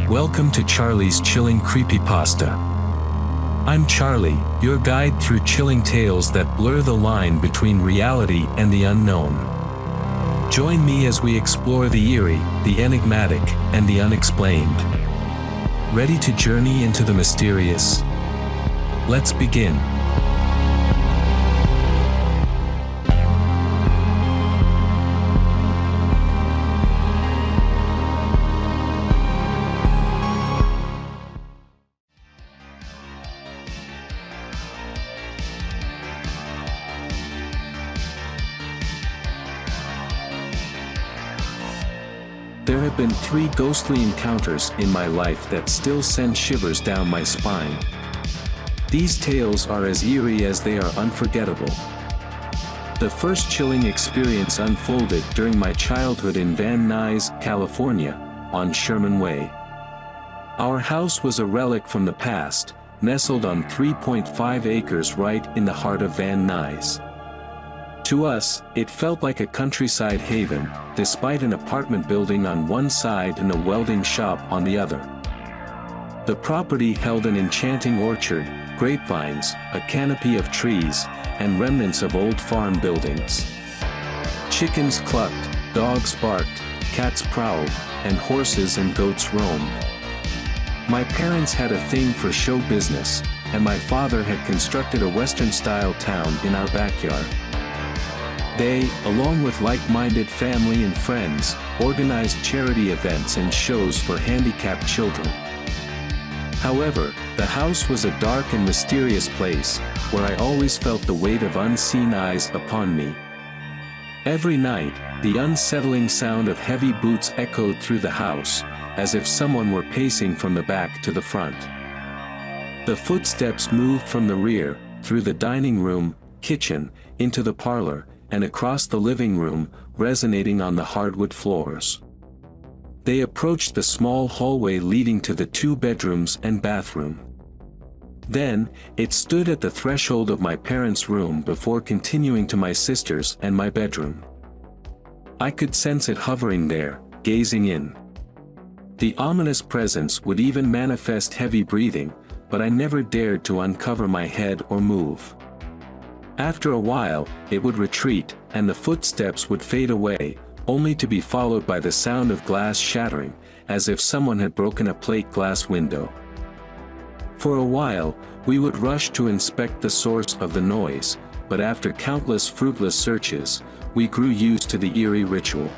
Welcome to Charlie's Chilling Creepypasta. I'm Charlie, your guide through chilling tales that blur the line between reality and the unknown. Join me as we explore the eerie, the enigmatic, and the unexplained. Ready to journey into the mysterious? Let's begin. There have been 3 ghostly encounters in my life that still send shivers down my spine. These tales are as eerie as they are unforgettable. The first chilling experience unfolded during my childhood in Van Nuys, California, on Sherman Way. Our house was a relic from the past, nestled on 3.5 acres right in the heart of Van Nuys. To us, it felt like a countryside haven, despite an apartment building on one side and a welding shop on the other. The property held an enchanting orchard, grapevines, a canopy of trees, and remnants of old farm buildings. Chickens clucked, dogs barked, cats prowled, and horses and goats roamed. My parents had a thing for show business, and my father had constructed a Western-style town in our backyard. They, along with like-minded family and friends, organized charity events and shows for handicapped children. However, the house was a dark and mysterious place, where I always felt the weight of unseen eyes upon me. Every night, the unsettling sound of heavy boots echoed through the house, as if someone were pacing from the back to the front. The footsteps moved from the rear, through the dining room, kitchen, into the parlor, and across the living room, resonating on the hardwood floors. They approached the small hallway leading to the 2 bedrooms and bathroom. Then, it stood at the threshold of my parents' room before continuing to my sister's and my bedroom. I could sense it hovering there, gazing in. The ominous presence would even manifest heavy breathing, but I never dared to uncover my head or move. After a while, it would retreat, and the footsteps would fade away, only to be followed by the sound of glass shattering, as if someone had broken a plate glass window. For a while, we would rush to inspect the source of the noise, but after countless fruitless searches, we grew used to the eerie ritual.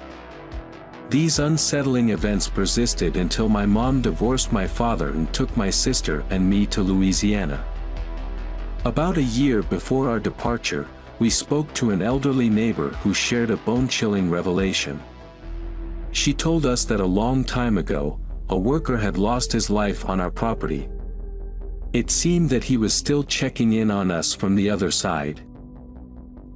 These unsettling events persisted until my mom divorced my father and took my sister and me to Louisiana. About a year before our departure, we spoke to an elderly neighbor who shared a bone-chilling revelation. She told us that a long time ago, a worker had lost his life on our property. It seemed that he was still checking in on us from the other side.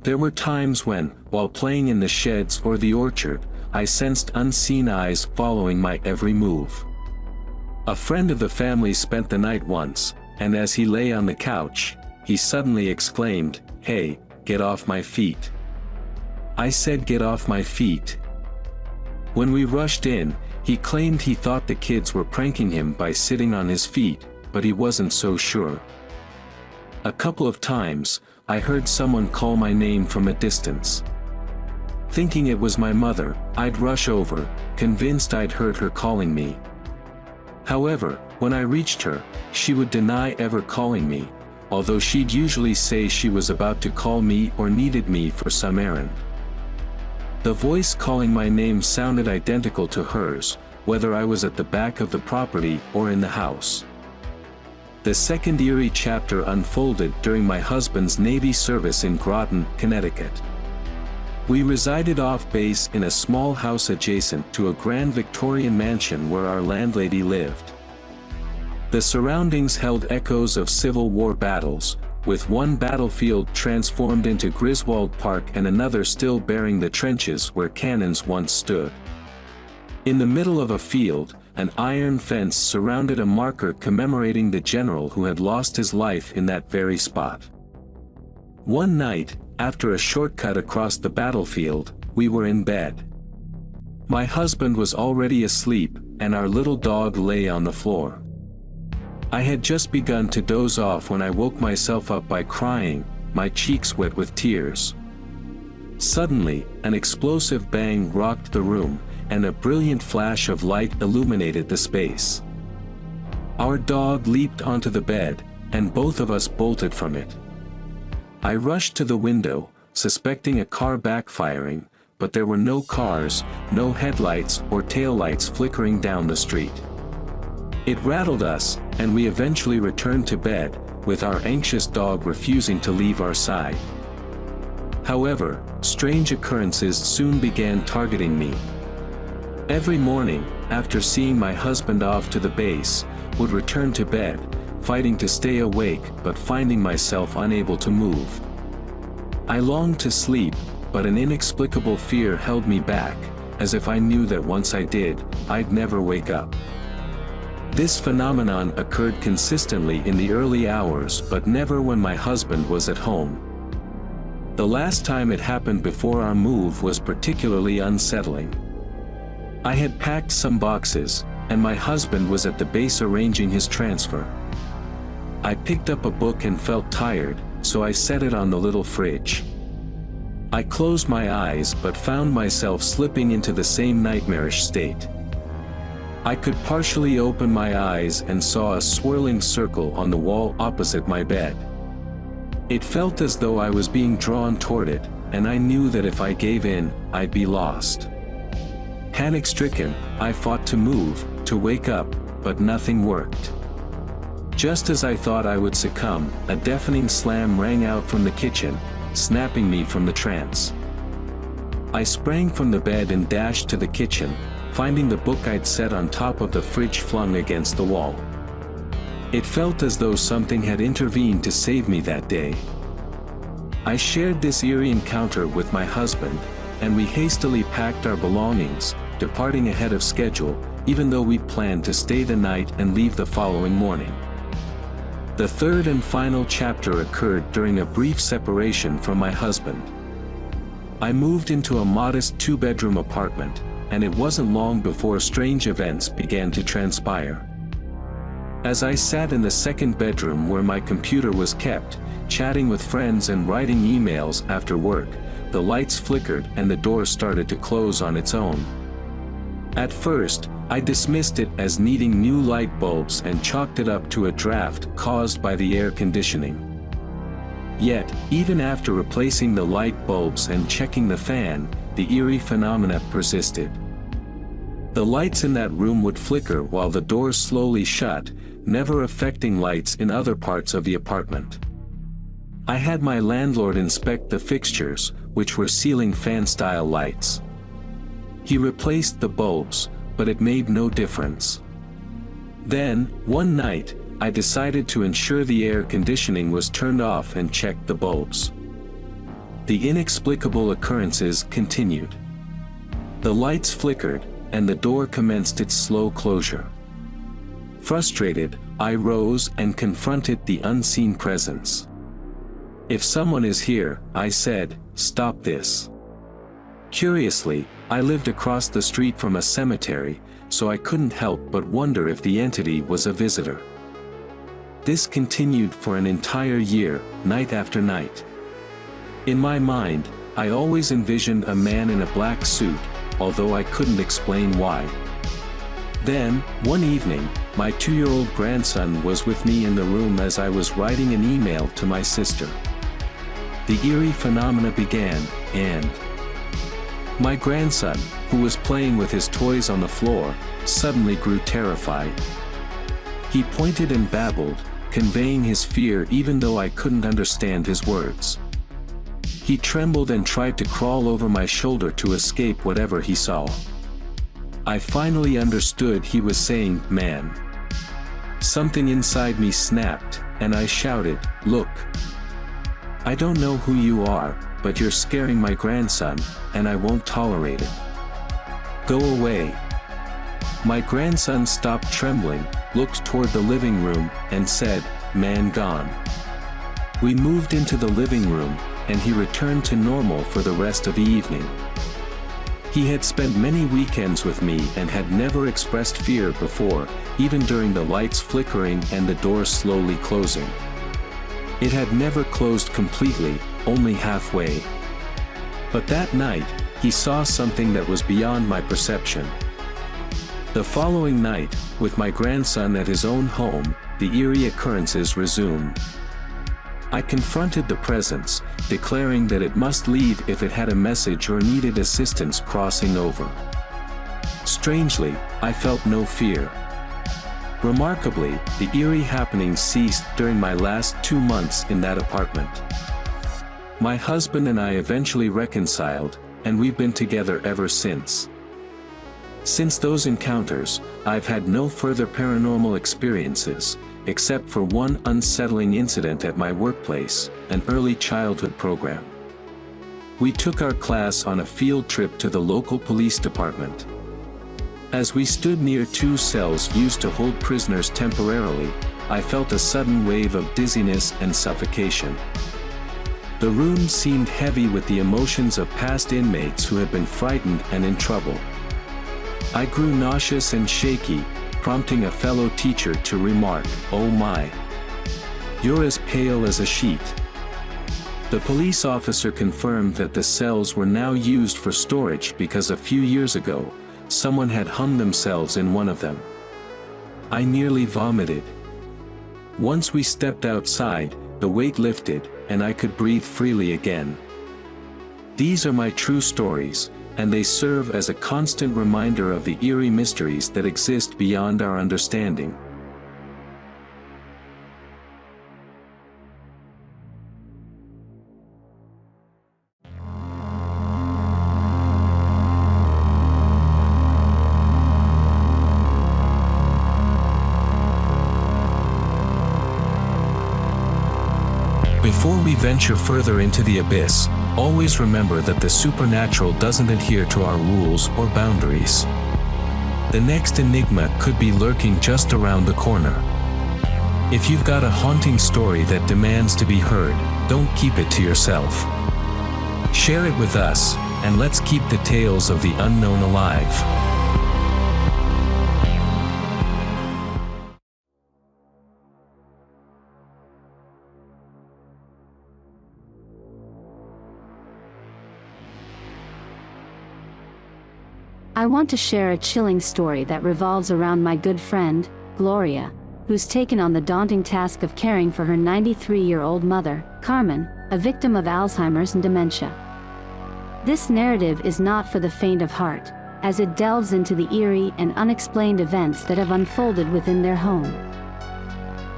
There were times when, while playing in the sheds or the orchard, I sensed unseen eyes following my every move. A friend of the family spent the night once, and as he lay on the couch, he suddenly exclaimed, "Hey, get off my feet." I said, "Get off my feet." When we rushed in, he claimed he thought the kids were pranking him by sitting on his feet, but he wasn't so sure. A couple of times, I heard someone call my name from a distance. Thinking it was my mother, I'd rush over, convinced I'd heard her calling me. However, when I reached her, she would deny ever calling me, although she'd usually say she was about to call me or needed me for some errand. The voice calling my name sounded identical to hers, whether I was at the back of the property or in the house. The second eerie chapter unfolded during my husband's Navy service in Groton, Connecticut. We resided off base in a small house adjacent to a grand Victorian mansion where our landlady lived. The surroundings held echoes of Civil War battles, with one battlefield transformed into Griswold Park and another still bearing the trenches where cannons once stood. In the middle of a field, an iron fence surrounded a marker commemorating the general who had lost his life in that very spot. One night, after a shortcut across the battlefield, we were in bed. My husband was already asleep, and our little dog lay on the floor. I had just begun to doze off when I woke myself up by crying, my cheeks wet with tears. Suddenly, an explosive bang rocked the room, and a brilliant flash of light illuminated the space. Our dog leaped onto the bed, and both of us bolted from it. I rushed to the window, suspecting a car backfiring, but there were no cars, no headlights or taillights flickering down the street. It rattled us, and we eventually returned to bed, with our anxious dog refusing to leave our side. However, strange occurrences soon began targeting me. Every morning, after seeing my husband off to the base, would return to bed, fighting to stay awake but finding myself unable to move. I longed to sleep, but an inexplicable fear held me back, as if I knew that once I did, I'd never wake up. This phenomenon occurred consistently in the early hours but never when my husband was at home. The last time it happened before our move was particularly unsettling. I had packed some boxes, and my husband was at the base arranging his transfer. I picked up a book and felt tired, so I set it on the little fridge. I closed my eyes but found myself slipping into the same nightmarish state. I could partially open my eyes and saw a swirling circle on the wall opposite my bed. It felt as though I was being drawn toward it, and I knew that if I gave in, I'd be lost. Panic-stricken, I fought to move, to wake up, but nothing worked. Just as I thought I would succumb, a deafening slam rang out from the kitchen, snapping me from the trance. I sprang from the bed and dashed to the kitchen, finding the book I'd set on top of the fridge flung against the wall. It felt as though something had intervened to save me that day. I shared this eerie encounter with my husband, and we hastily packed our belongings, departing ahead of schedule, even though we planned to stay the night and leave the following morning. The third and final chapter occurred during a brief separation from my husband. I moved into a modest two-bedroom apartment, and it wasn't long before strange events began to transpire. As I sat in the second bedroom where my computer was kept, chatting with friends and writing emails after work, the lights flickered and the door started to close on its own. At first, I dismissed it as needing new light bulbs and chalked it up to a draft caused by the air conditioning. Yet, even after replacing the light bulbs and checking the fan, the eerie phenomena persisted. The lights in that room would flicker while the doors slowly shut, never affecting lights in other parts of the apartment. I had my landlord inspect the fixtures, which were ceiling fan-style lights. He replaced the bulbs, but it made no difference. Then, one night, I decided to ensure the air conditioning was turned off and checked the bulbs. The inexplicable occurrences continued. The lights flickered, and the door commenced its slow closure. Frustrated, I rose and confronted the unseen presence. "If someone is here," I said, "stop this." Curiously, I lived across the street from a cemetery, so I couldn't help but wonder if the entity was a visitor. This continued for an entire year, night after night. In my mind, I always envisioned a man in a black suit, although I couldn't explain why. Then, one evening, my 2-year-old grandson was with me in the room as I was writing an email to my sister. The eerie phenomena began, and my grandson, who was playing with his toys on the floor, suddenly grew terrified. He pointed and babbled, conveying his fear even though I couldn't understand his words. He trembled and tried to crawl over my shoulder to escape whatever he saw. I finally understood he was saying, "Man." Something inside me snapped, and I shouted, "Look! I don't know who you are, but you're scaring my grandson, and I won't tolerate it. Go away." My grandson stopped trembling, looked toward the living room, and said, "Man gone." We moved into the living room, and he returned to normal for the rest of the evening. He had spent many weekends with me and had never expressed fear before, even during the lights flickering and the door slowly closing. It had never closed completely, only halfway. But that night, he saw something that was beyond my perception. The following night, with my grandson at his own home, the eerie occurrences resumed. I confronted the presence, declaring that it must leave if it had a message or needed assistance crossing over. Strangely, I felt no fear. Remarkably, the eerie happenings ceased during my last 2 months in that apartment. My husband and I eventually reconciled, and we've been together ever since. Since those encounters, I've had no further paranormal experiences, except for one unsettling incident at my workplace, an early childhood program. We took our class on a field trip to the local police department. As we stood near 2 cells used to hold prisoners temporarily, I felt a sudden wave of dizziness and suffocation. The room seemed heavy with the emotions of past inmates who had been frightened and in trouble. I grew nauseous and shaky, prompting a fellow teacher to remark, "Oh my! You're as pale as a sheet." The police officer confirmed that the cells were now used for storage because a few years ago, someone had hung themselves in one of them. I nearly vomited. Once we stepped outside, the weight lifted, and I could breathe freely again. These are my true stories, and they serve as a constant reminder of the eerie mysteries that exist beyond our understanding. Before we venture further into the abyss, always remember that the supernatural doesn't adhere to our rules or boundaries. The next enigma could be lurking just around the corner. If you've got a haunting story that demands to be heard, don't keep it to yourself. Share it with us, and let's keep the tales of the unknown alive. I want to share a chilling story that revolves around my good friend, Gloria, who's taken on the daunting task of caring for her 93-year-old mother, Carmen, a victim of Alzheimer's and dementia. This narrative is not for the faint of heart, as it delves into the eerie and unexplained events that have unfolded within their home.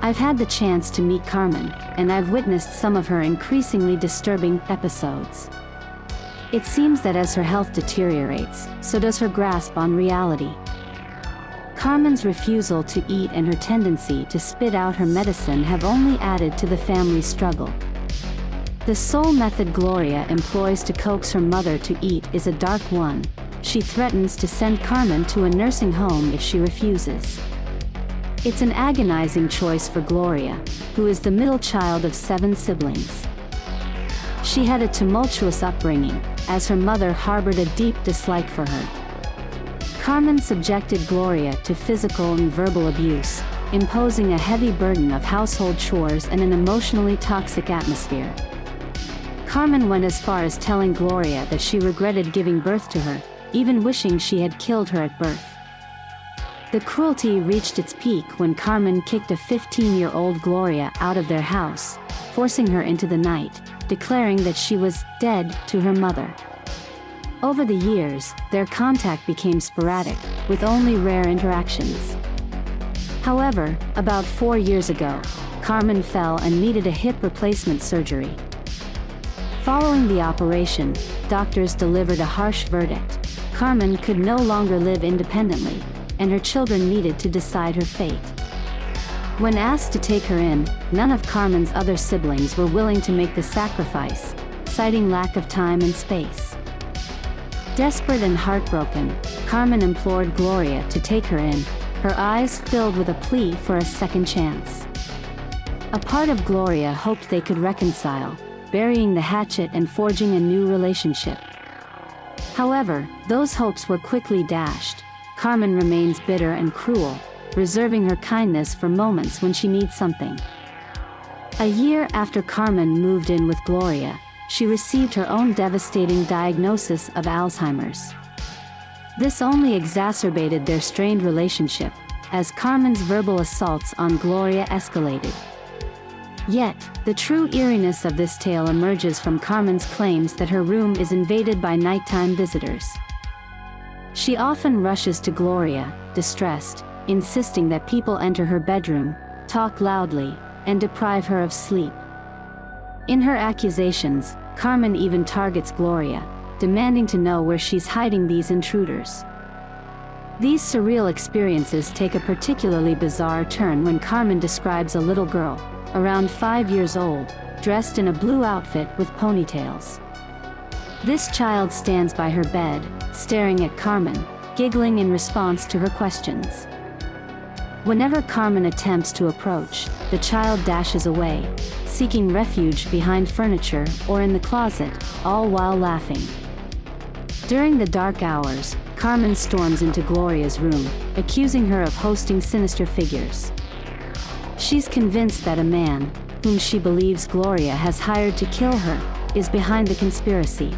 I've had the chance to meet Carmen, and I've witnessed some of her increasingly disturbing episodes. It seems that as her health deteriorates, so does her grasp on reality. Carmen's refusal to eat and her tendency to spit out her medicine have only added to the family's struggle. The sole method Gloria employs to coax her mother to eat is a dark one. She threatens to send Carmen to a nursing home if she refuses. It's an agonizing choice for Gloria, who is the middle child of 7 siblings. She had a tumultuous upbringing, as her mother harbored a deep dislike for her. Carmen subjected Gloria to physical and verbal abuse, imposing a heavy burden of household chores and an emotionally toxic atmosphere. Carmen went as far as telling Gloria that she regretted giving birth to her, even wishing she had killed her at birth. The cruelty reached its peak when Carmen kicked a 15-year-old Gloria out of their house, forcing her into the night, declaring that she was dead to her mother. Over the years, their contact became sporadic, with only rare interactions. However, about 4 years ago, Carmen fell and needed a hip replacement surgery. Following the operation, doctors delivered a harsh verdict. Carmen could no longer live independently, and her children needed to decide her fate. When asked to take her in, none of Carmen's other siblings were willing to make the sacrifice, citing lack of time and space. Desperate and heartbroken, Carmen implored Gloria to take her in, her eyes filled with a plea for a second chance. A part of Gloria hoped they could reconcile, burying the hatchet and forging a new relationship. However, those hopes were quickly dashed. Carmen remains bitter and cruel, reserving her kindness for moments when she needs something. A year after Carmen moved in with Gloria, she received her own devastating diagnosis of Alzheimer's. This only exacerbated their strained relationship, as Carmen's verbal assaults on Gloria escalated. Yet, the true eeriness of this tale emerges from Carmen's claims that her room is invaded by nighttime visitors. She often rushes to Gloria, distressed, insisting that people enter her bedroom, talk loudly, and deprive her of sleep. In her accusations, Carmen even targets Gloria, demanding to know where she's hiding these intruders. These surreal experiences take a particularly bizarre turn when Carmen describes a little girl, around 5 years old, dressed in a blue outfit with ponytails. This child stands by her bed, staring at Carmen, giggling in response to her questions. Whenever Carmen attempts to approach, the child dashes away, seeking refuge behind furniture or in the closet, all while laughing. During the dark hours, Carmen storms into Gloria's room, accusing her of hosting sinister figures. She's convinced that a man, whom she believes Gloria has hired to kill her, is behind the conspiracy.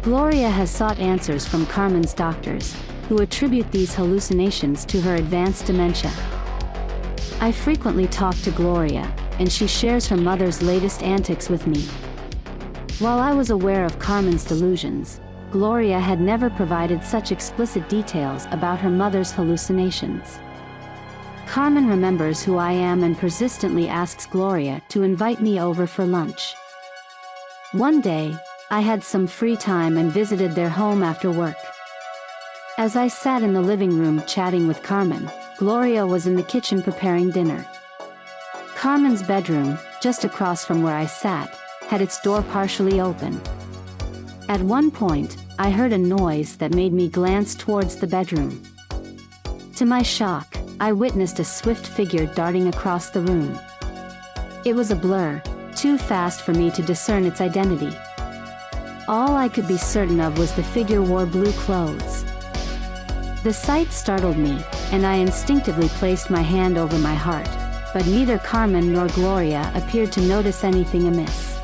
Gloria has sought answers from Carmen's doctors, who attribute these hallucinations to her advanced dementia. I frequently talk to Gloria, and she shares her mother's latest antics with me. While I was aware of Carmen's delusions, Gloria had never provided such explicit details about her mother's hallucinations. Carmen remembers who I am and persistently asks Gloria to invite me over for lunch. One day, I had some free time and visited their home after work. As I sat in the living room chatting with Carmen, Gloria was in the kitchen preparing dinner. Carmen's bedroom, just across from where I sat, had its door partially open. At one point, I heard a noise that made me glance towards the bedroom. To my shock, I witnessed a swift figure darting across the room. It was a blur, too fast for me to discern its identity. All I could be certain of was the figure wore blue clothes. The sight startled me, and I instinctively placed my hand over my heart, but neither Carmen nor Gloria appeared to notice anything amiss.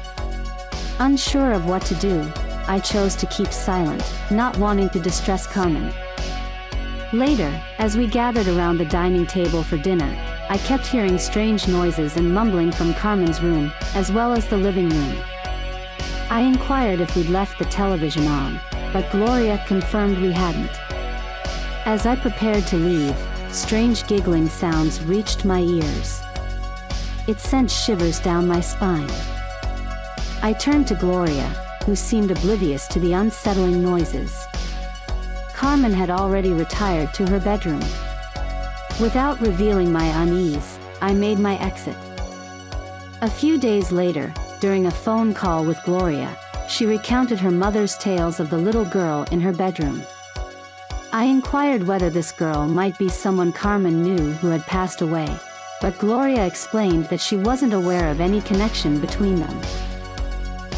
Unsure of what to do, I chose to keep silent, not wanting to distress Carmen. Later, as we gathered around the dining table for dinner, I kept hearing strange noises and mumbling from Carmen's room, as well as the living room. I inquired if we'd left the television on, but Gloria confirmed we hadn't. As I prepared to leave, strange giggling sounds reached my ears. It sent shivers down my spine. I turned to Gloria, who seemed oblivious to the unsettling noises. Carmen had already retired to her bedroom. Without revealing my unease, I made my exit. A few days later, during a phone call with Gloria, she recounted her mother's tales of the little girl in her bedroom. I inquired whether this girl might be someone Carmen knew who had passed away, but Gloria explained that she wasn't aware of any connection between them.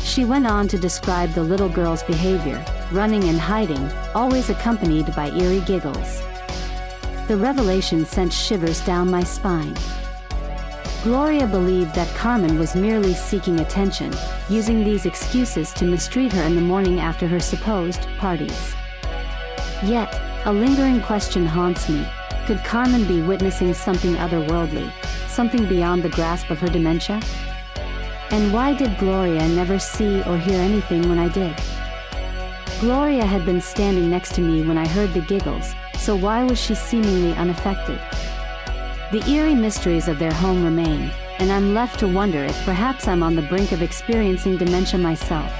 She went on to describe the little girl's behavior, running and hiding, always accompanied by eerie giggles. The revelation sent shivers down my spine. Gloria believed that Carmen was merely seeking attention, using these excuses to mistreat her in the morning after her supposed parties. Yet, a lingering question haunts me. Could Carmen be witnessing something otherworldly, something beyond the grasp of her dementia? And why did Gloria never see or hear anything when I did? Gloria had been standing next to me when I heard the giggles, so why was she seemingly unaffected? The eerie mysteries of their home remain, and I'm left to wonder if perhaps I'm on the brink of experiencing dementia myself.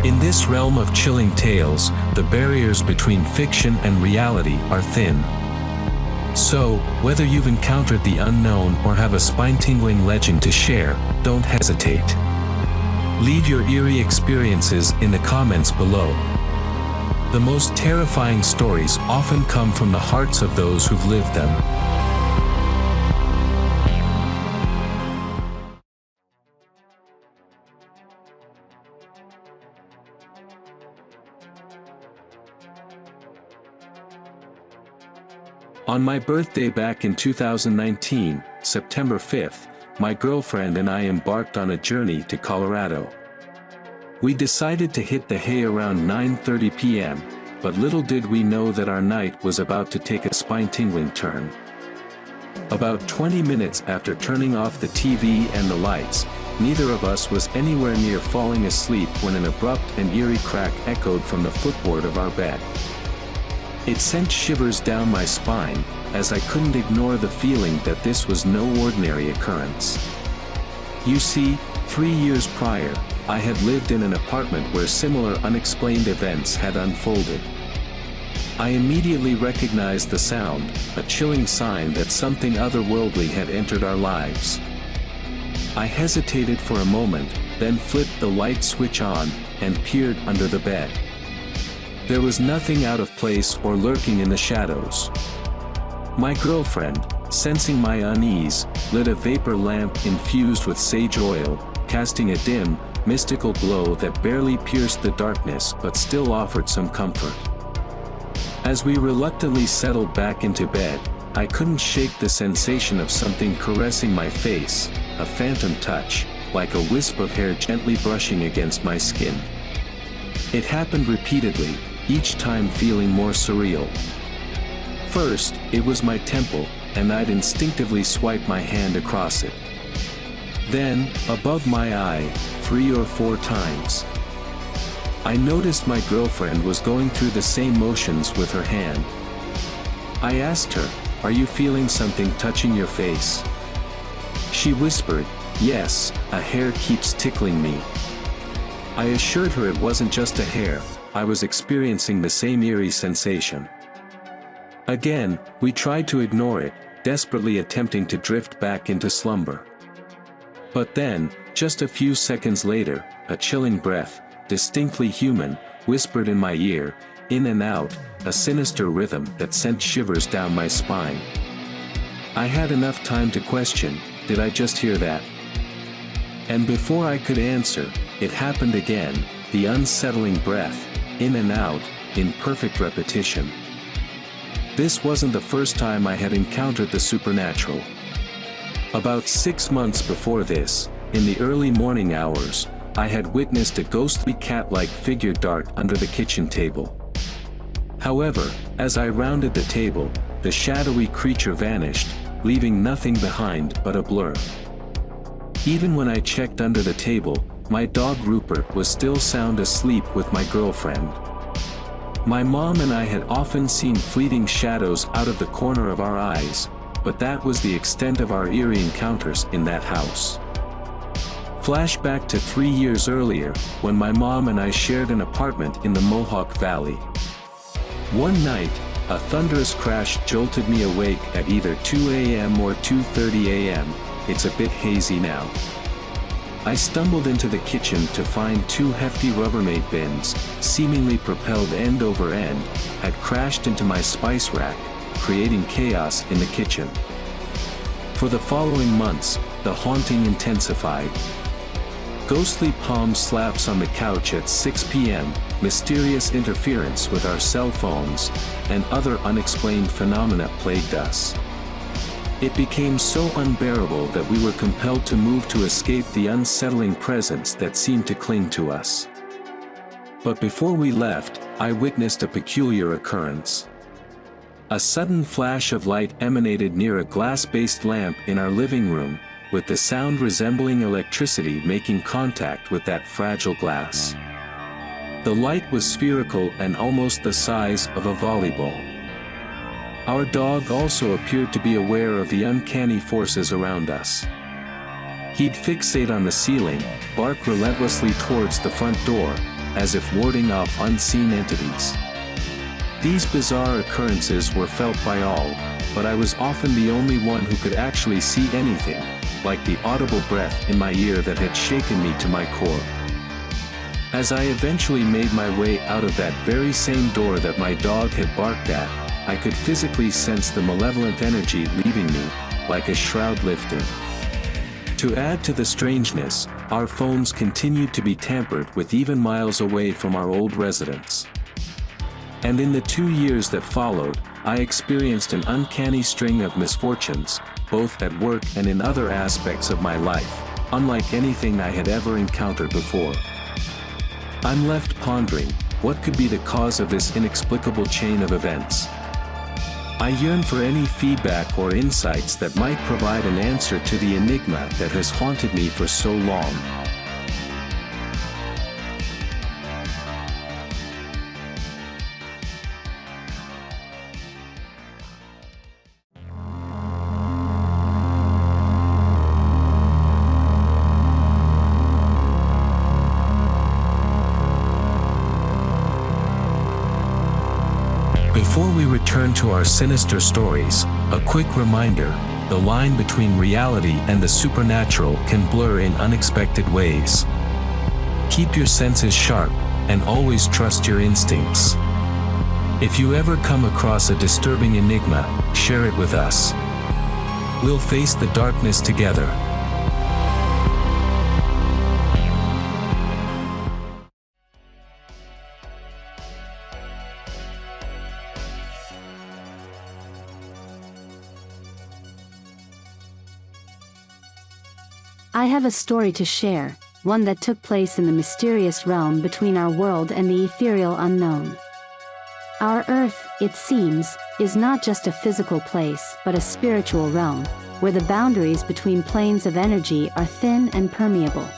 In this realm of chilling tales, the barriers between fiction and reality are thin. So, whether you've encountered the unknown or have a spine-tingling legend to share, don't hesitate. Leave your eerie experiences in the comments below. The most terrifying stories often come from the hearts of those who've lived them. On my birthday back in 2019, September 5th, my girlfriend and I embarked on a journey to Colorado. We decided to hit the hay around 9:30 p.m., but little did we know that our night was about to take a spine-tingling turn. About 20 minutes after turning off the TV and the lights, neither of us was anywhere near falling asleep when an abrupt and eerie crack echoed from the footboard of our bed. It sent shivers down my spine, as I couldn't ignore the feeling that this was no ordinary occurrence. You see, 3 years prior, I had lived in an apartment where similar unexplained events had unfolded. I immediately recognized the sound, a chilling sign that something otherworldly had entered our lives. I hesitated for a moment, then flipped the light switch on, and peered under the bed. There was nothing out of place or lurking in the shadows. My girlfriend, sensing my unease, lit a vapor lamp infused with sage oil, casting a dim, mystical glow that barely pierced the darkness but still offered some comfort. As we reluctantly settled back into bed, I couldn't shake the sensation of something caressing my face, a phantom touch, like a wisp of hair gently brushing against my skin. It happened repeatedly, each time feeling more surreal. First, it was my temple, and I'd instinctively swipe my hand across it. Then, above my eye, 3 or 4 times. I noticed my girlfriend was going through the same motions with her hand. I asked her, "Are you feeling something touching your face?" She whispered, "Yes, a hair keeps tickling me." I assured her it wasn't just a hair, I was experiencing the same eerie sensation. Again, we tried to ignore it, desperately attempting to drift back into slumber. But then, just a few seconds later, a chilling breath, distinctly human, whispered in my ear, in and out, a sinister rhythm that sent shivers down my spine. I had enough time to question, did I just hear that? And before I could answer, it happened again, the unsettling breath, in and out, in perfect repetition. This wasn't the first time I had encountered the supernatural. About 6 months before this, in the early morning hours, I had witnessed a ghostly cat-like figure dart under the kitchen table. However, as I rounded the table, the shadowy creature vanished, leaving nothing behind but a blur. Even when I checked under the table, my dog Rupert was still sound asleep with my girlfriend. My mom and I had often seen fleeting shadows out of the corner of our eyes, but that was the extent of our eerie encounters in that house. Flashback to 3 years earlier, when my mom and I shared an apartment in the Mohawk Valley. One night, a thunderous crash jolted me awake at either 2 a.m. or 2:30 a.m., it's a bit hazy now. I stumbled into the kitchen to find 2 hefty Rubbermaid bins, seemingly propelled end over end, had crashed into my spice rack, creating chaos in the kitchen. For the following months, the haunting intensified. Ghostly palm slaps on the couch at 6 p.m., mysterious interference with our cell phones, and other unexplained phenomena plagued us. It became so unbearable that we were compelled to move to escape the unsettling presence that seemed to cling to us. But before we left, I witnessed a peculiar occurrence. A sudden flash of light emanated near a glass-based lamp in our living room, with the sound resembling electricity making contact with that fragile glass. The light was spherical and almost the size of a volleyball. Our dog also appeared to be aware of the uncanny forces around us. He'd fixate on the ceiling, bark relentlessly towards the front door, as if warding off unseen entities. These bizarre occurrences were felt by all, but I was often the only one who could actually see anything, like the audible breath in my ear that had shaken me to my core. As I eventually made my way out of that very same door that my dog had barked at, I could physically sense the malevolent energy leaving me, like a shroud lifting. To add to the strangeness, our phones continued to be tampered with even miles away from our old residence. And in the 2 years that followed, I experienced an uncanny string of misfortunes, both at work and in other aspects of my life, unlike anything I had ever encountered before. I'm left pondering, what could be the cause of this inexplicable chain of events? I yearn for any feedback or insights that might provide an answer to the enigma that has haunted me for so long. Before we return to our sinister stories, a quick reminder, the line between reality and the supernatural can blur in unexpected ways. Keep your senses sharp, and always trust your instincts. If you ever come across a disturbing enigma, share it with us. We'll face the darkness together. I have a story to share, one that took place in the mysterious realm between our world and the ethereal unknown. Our Earth, it seems, is not just a physical place but a spiritual realm, where the boundaries between planes of energy are thin and permeable.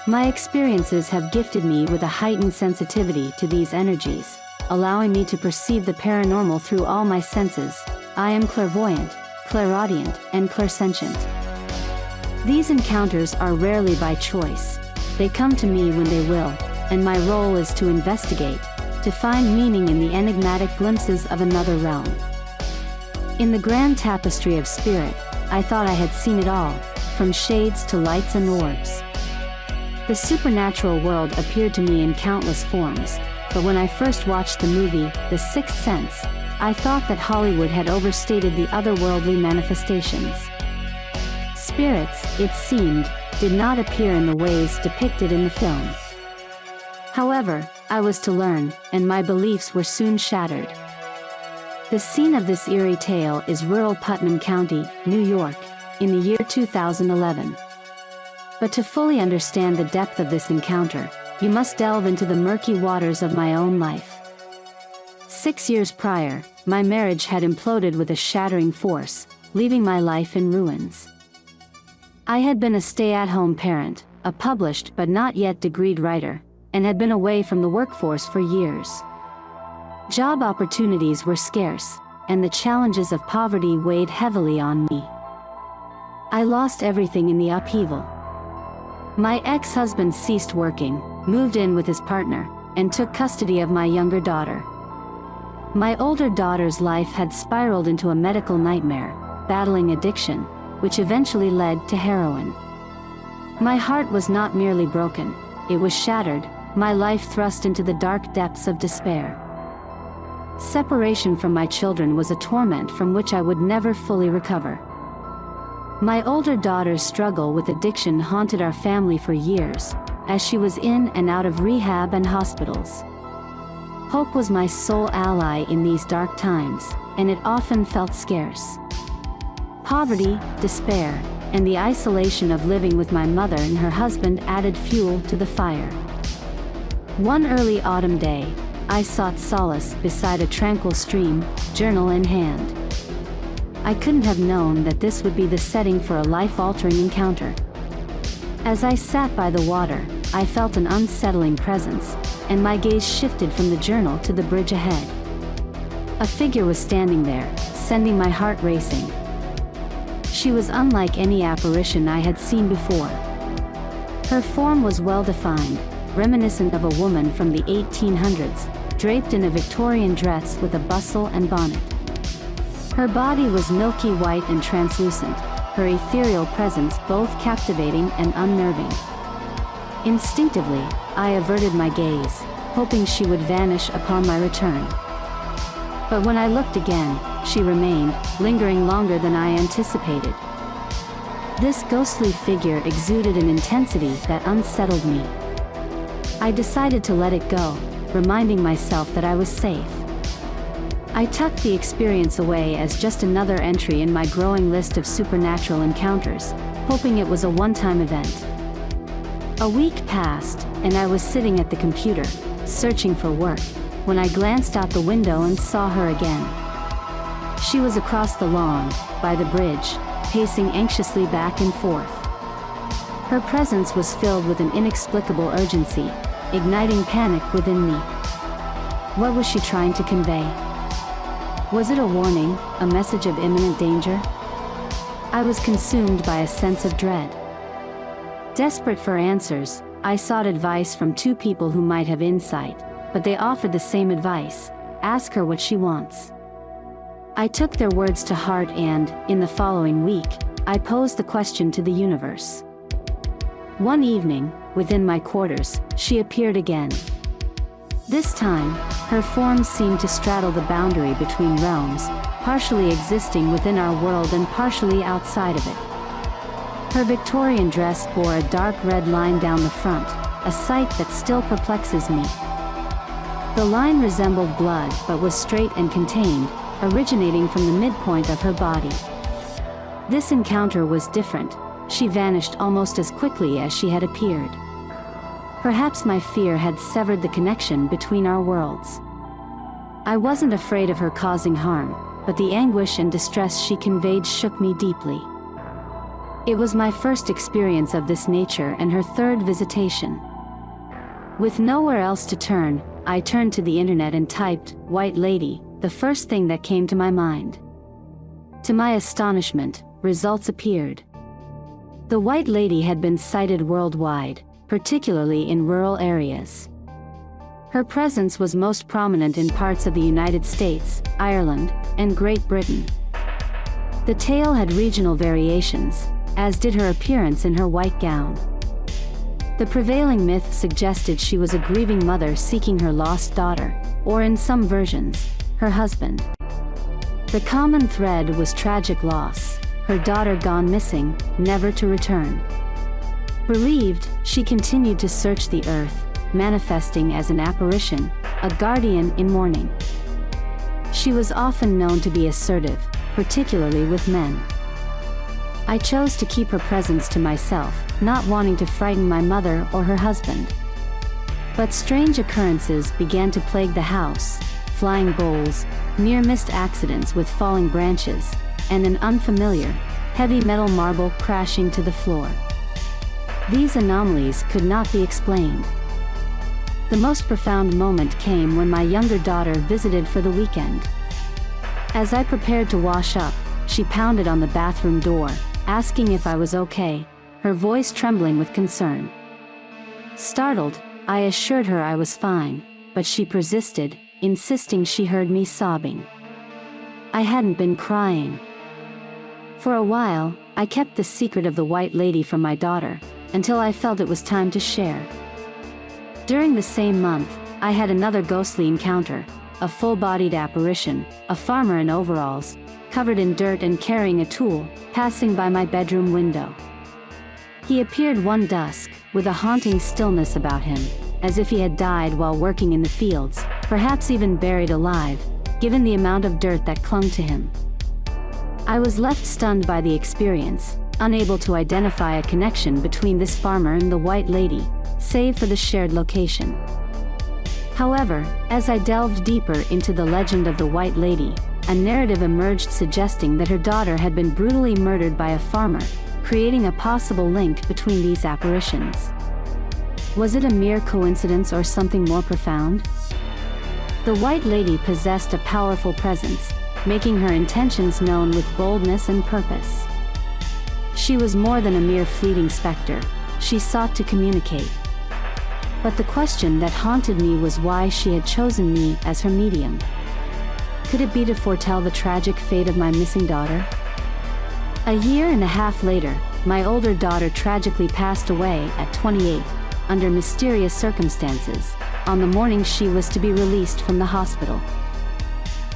My experiences have gifted me with a heightened sensitivity to these energies, allowing me to perceive the paranormal through all my senses. I am clairvoyant, clairaudient, and clairsentient. These encounters are rarely by choice. They come to me when they will, and my role is to investigate, to find meaning in the enigmatic glimpses of another realm. In the grand tapestry of spirit, I thought I had seen it all, from shades to lights and orbs. The supernatural world appeared to me in countless forms, but when I first watched the movie, The Sixth Sense, I thought that Hollywood had overstated the otherworldly manifestations. Spirits, it seemed, did not appear in the ways depicted in the film. However, I was to learn, and my beliefs were soon shattered. The scene of this eerie tale is rural Putnam County, New York, in the year 2011. But to fully understand the depth of this encounter, you must delve into the murky waters of my own life. 6 years prior, my marriage had imploded with a shattering force, leaving my life in ruins. I had been a stay-at-home parent, a published but not yet degreed writer, and had been away from the workforce for years. Job opportunities were scarce, and the challenges of poverty weighed heavily on me. I lost everything in the upheaval. My ex-husband ceased working, moved in with his partner, and took custody of my younger daughter. My older daughter's life had spiraled into a medical nightmare, battling addiction, which eventually led to heroin. My heart was not merely broken, it was shattered, my life thrust into the dark depths of despair. Separation from my children was a torment from which I would never fully recover. My older daughter's struggle with addiction haunted our family for years, as she was in and out of rehab and hospitals. Hope was my sole ally in these dark times, and it often felt scarce. Poverty, despair, and the isolation of living with my mother and her husband added fuel to the fire. One early autumn day, I sought solace beside a tranquil stream, journal in hand. I couldn't have known that this would be the setting for a life-altering encounter. As I sat by the water, I felt an unsettling presence, and my gaze shifted from the journal to the bridge ahead. A figure was standing there, sending my heart racing. She was unlike any apparition I had seen before. Her form was well-defined, reminiscent of a woman from the 1800s, draped in a Victorian dress with a bustle and bonnet. Her body was milky white and translucent, her ethereal presence both captivating and unnerving. Instinctively, I averted my gaze, hoping she would vanish upon my return. But when I looked again, she remained, lingering longer than I anticipated. This ghostly figure exuded an intensity that unsettled me. I decided to let it go, reminding myself that I was safe. I tucked the experience away as just another entry in my growing list of supernatural encounters, hoping it was a one-time event. A week passed, and I was sitting at the computer, searching for work, when I glanced out the window and saw her again. She was across the lawn, by the bridge, pacing anxiously back and forth. Her presence was filled with an inexplicable urgency, igniting panic within me. What was she trying to convey? Was it a warning, a message of imminent danger? I was consumed by a sense of dread. Desperate for answers, I sought advice from two people who might have insight, but they offered the same advice: ask her what she wants. I took their words to heart and, in the following week, I posed the question to the universe. One evening, within my quarters, she appeared again. This time, her form seemed to straddle the boundary between realms, partially existing within our world and partially outside of it. Her Victorian dress bore a dark red line down the front, a sight that still perplexes me. The line resembled blood but was straight and contained, originating from the midpoint of her body. This encounter was different. She vanished almost as quickly as she had appeared. Perhaps my fear had severed the connection between our worlds. I wasn't afraid of her causing harm, but the anguish and distress she conveyed shook me deeply. It was my first experience of this nature and her third visitation. With nowhere else to turn, I turned to the internet and typed, "White Lady," the first thing that came to my mind. To my astonishment, results appeared. The White Lady had been sighted worldwide, particularly in rural areas. Her presence was most prominent in parts of the United States, Ireland, and Great Britain. The tale had regional variations, as did her appearance in her white gown. The prevailing myth suggested she was a grieving mother seeking her lost daughter, or in some versions, her husband. The common thread was tragic loss, her daughter gone missing, never to return. Bereaved, she continued to search the earth, manifesting as an apparition, a guardian in mourning. She was often known to be assertive, particularly with men. I chose to keep her presence to myself, not wanting to frighten my mother or her husband. But strange occurrences began to plague the house: flying bowls, near-missed accidents with falling branches, and an unfamiliar, heavy metal marble crashing to the floor. These anomalies could not be explained. The most profound moment came when my younger daughter visited for the weekend. As I prepared to wash up, she pounded on the bathroom door, asking if I was okay, her voice trembling with concern. Startled, I assured her I was fine, but she persisted, insisting she heard me sobbing. I hadn't been crying. For a while, I kept the secret of the White Lady from my daughter, until I felt it was time to share. During the same month, I had another ghostly encounter, a full-bodied apparition, a farmer in overalls, covered in dirt and carrying a tool, passing by my bedroom window. He appeared one dusk, with a haunting stillness about him, as if he had died while working in the fields, perhaps even buried alive, given the amount of dirt that clung to him. I was left stunned by the experience, unable to identify a connection between this farmer and the White Lady, save for the shared location. However, as I delved deeper into the legend of the White Lady, a narrative emerged suggesting that her daughter had been brutally murdered by a farmer, creating a possible link between these apparitions. Was it a mere coincidence or something more profound? The White Lady possessed a powerful presence, making her intentions known with boldness and purpose. She was more than a mere fleeting specter, she sought to communicate. But the question that haunted me was why she had chosen me as her medium. Could it be to foretell the tragic fate of my missing daughter? A year and a half later, my older daughter tragically passed away at 28, under mysterious circumstances, on the morning she was to be released from the hospital.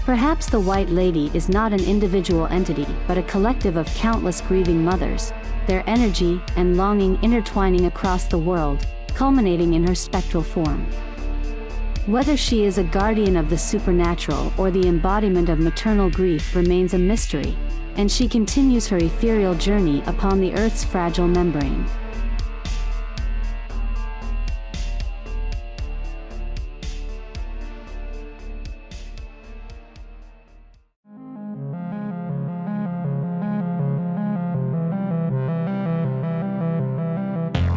Perhaps the White Lady is not an individual entity but a collective of countless grieving mothers, their energy and longing intertwining across the world, culminating in her spectral form. Whether she is a guardian of the supernatural or the embodiment of maternal grief remains a mystery, and she continues her ethereal journey upon the Earth's fragile membrane.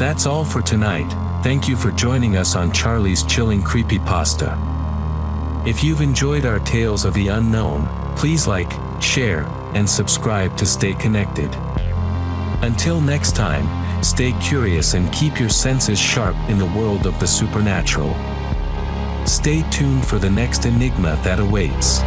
That's all for tonight. Thank you for joining us on Charlie's Chilling Creepypasta. If you've enjoyed our tales of the unknown, please like, share, and subscribe to stay connected. Until next time, stay curious and keep your senses sharp in the world of the supernatural. Stay tuned for the next enigma that awaits.